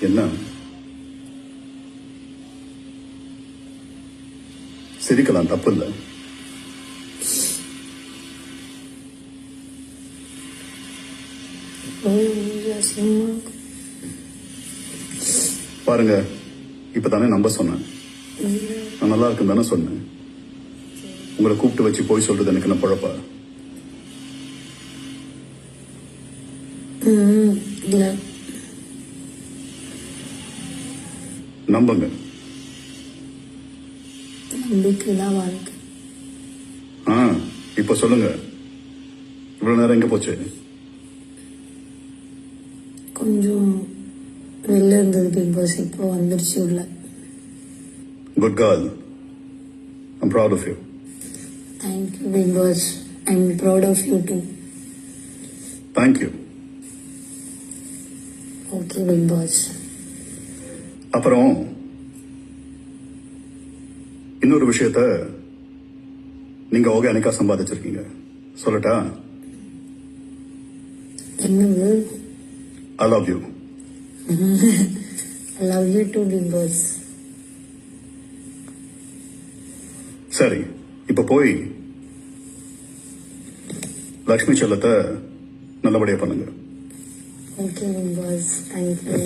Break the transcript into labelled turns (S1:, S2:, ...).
S1: என்ன சிரிக்கலாம், தப்பு இல்லை. பாருங்க, இப்பதானே நம்ப சொன்னேன். நான் நல்லா இருக்குன்னு தானே சொன்னேன். உங்களை கூப்பிட்டு வச்சு போய் சொல்றது எனக்கு என்ன பழப்பா? நம்புங்க.
S2: நம்பிக்கைதான் வாழ்க்கை.
S1: இப்ப சொல்லுங்க, இவ்வளவு நேரம் எங்க போச்சு?
S2: கொஞ்சம் வெளில இருந்தது பிக் பாஸ், இப்போ வந்துருச்சு உள்ள.
S1: Good girl, I'm proud of you.
S2: Thank you big boss, I'm proud of you too.
S1: Thank you.
S2: Okay big boss.
S1: அப்புறம் இன்னொரு விஷயத்த நீங்க ஆர்கானிக்கா சம்பாதிச்சிருக்கீங்க, சொல்லட்டா?
S2: என்னது?
S1: I love you.
S2: I love you too, big boss.
S1: சரி, இப்ப போய் லக்ஷ்மி செல்லத்தை நல்லபடியா பண்ணுங்க.
S2: Okay, big boss. Thank you.